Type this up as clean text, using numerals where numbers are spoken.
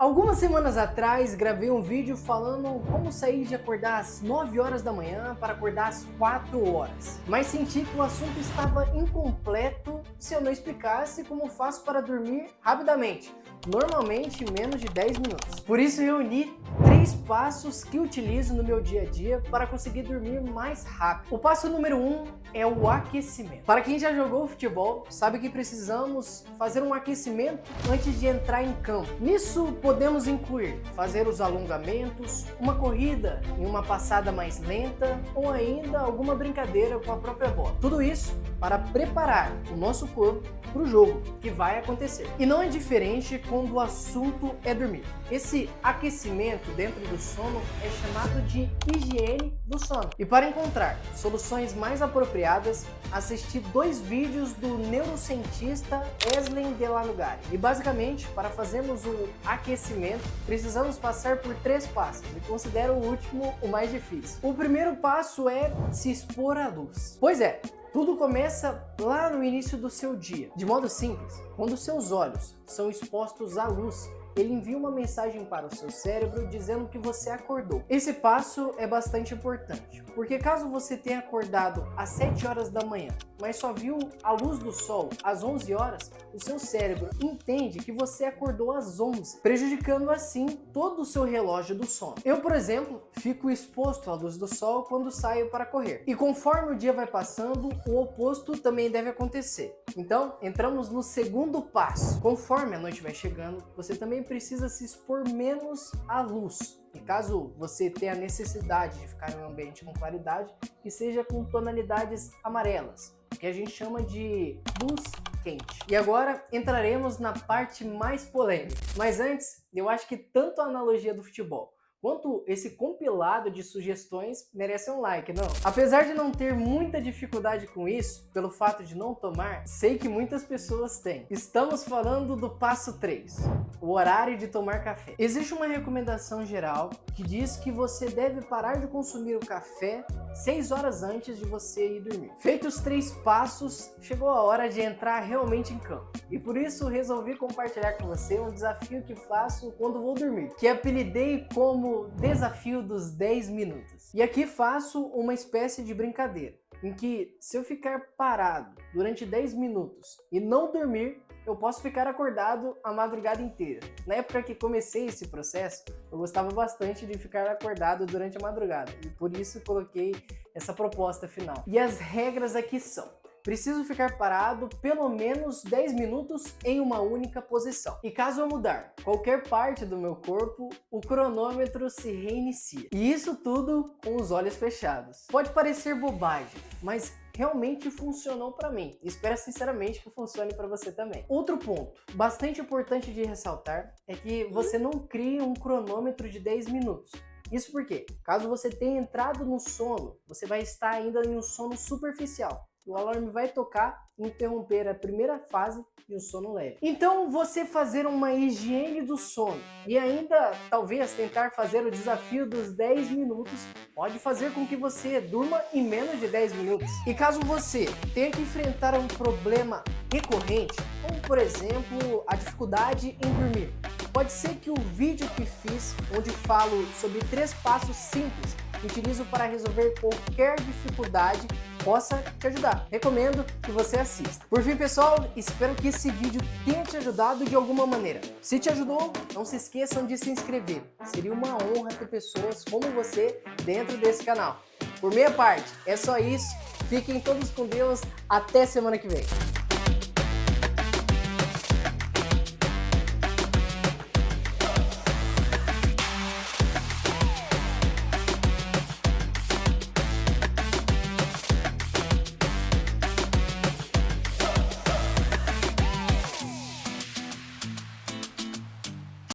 Algumas semanas atrás gravei um vídeo falando como sair de acordar às 9 horas da manhã para acordar às 4 horas. Mas senti que o assunto estava incompleto se eu não explicasse como faço para dormir rapidamente, normalmente em menos de 10 minutos. Por isso reuni 3 passos que utilizo no meu dia a dia para conseguir dormir mais rápido. O passo número 1 é o aquecimento. Para quem já jogou futebol, sabe que precisamos fazer um aquecimento antes de entrar em campo. Nisso podemos incluir fazer os alongamentos, uma corrida em uma passada mais lenta ou ainda alguma brincadeira com a própria bola. Tudo isso para preparar o nosso corpo para o jogo que vai acontecer. E não é diferente quando o assunto é dormir. Esse aquecimento dentro do sono é chamado de higiene do sono. E para encontrar soluções mais apropriadas, assisti 2 vídeos do neurocientista Eslen Delanugari. E basicamente, para fazermos o aquecimento, precisamos passar por 3 passos, e considero o último o mais difícil. O primeiro passo é se expor à luz. Pois é, tudo começa lá no início do seu dia. De modo simples, quando seus olhos são expostos à luz, ele envia uma mensagem para o seu cérebro dizendo que você acordou. Esse passo é bastante importante, porque caso você tenha acordado às 7 horas da manhã, mas só viu a luz do sol às 11 horas, o seu cérebro entende que você acordou às 11, prejudicando assim todo o seu relógio do sono. Eu, por exemplo, fico exposto à luz do sol quando saio para correr. E conforme o dia vai passando, o oposto também deve acontecer. Então, entramos no segundo passo. Conforme a noite vai chegando, você também precisa se expor menos à luz. E caso você tenha necessidade de ficar em um ambiente com claridade, que seja com tonalidades amarelas, que a gente chama de luz quente. E agora entraremos na parte mais polêmica. Mas antes, eu acho que tanto a analogia do futebol quanto esse compilado de sugestões merece um like, não? Apesar de não ter muita dificuldade com isso, pelo fato de não tomar, sei que muitas pessoas têm. Estamos falando do passo 3, o horário de tomar café. Existe uma recomendação geral que diz que você deve parar de consumir o café 6 horas antes de você ir dormir. Feitos os 3 passos, chegou a hora de entrar realmente em campo. E por isso resolvi compartilhar com você um desafio que faço quando vou dormir, que apelidei como desafio dos 10 minutos. E aqui faço uma espécie de brincadeira, em que se eu ficar parado durante 10 minutos e não dormir, eu posso ficar acordado a madrugada inteira. Na época que comecei esse processo, eu gostava bastante de ficar acordado durante a madrugada, e por isso coloquei essa proposta final. E as regras aqui são: preciso ficar parado pelo menos 10 minutos em uma única posição. E caso eu mudar qualquer parte do meu corpo, o cronômetro se reinicia. E isso tudo com os olhos fechados. Pode parecer bobagem, mas realmente funcionou para mim. Espero sinceramente que funcione para você também. Outro ponto bastante importante de ressaltar é que você não crie um cronômetro de 10 minutos. Isso porque, caso você tenha entrado no sono, você vai estar ainda em um sono superficial. O alarme vai tocar e interromper a primeira fase de um sono leve. Então, você fazer uma higiene do sono e ainda talvez tentar fazer o desafio dos 10 minutos pode fazer com que você durma em menos de 10 minutos. E caso você tenha que enfrentar um problema recorrente, como por exemplo a dificuldade em dormir, pode ser que o vídeo que fiz, onde falo sobre 3 passos simples que utilizo para resolver qualquer dificuldade, possa te ajudar. Recomendo que você assista. Por fim, pessoal, espero que esse vídeo tenha te ajudado de alguma maneira. Se te ajudou, não se esqueçam de se inscrever. Seria uma honra ter pessoas como você dentro desse canal. Por minha parte, é só isso. Fiquem todos com Deus. Até semana que vem.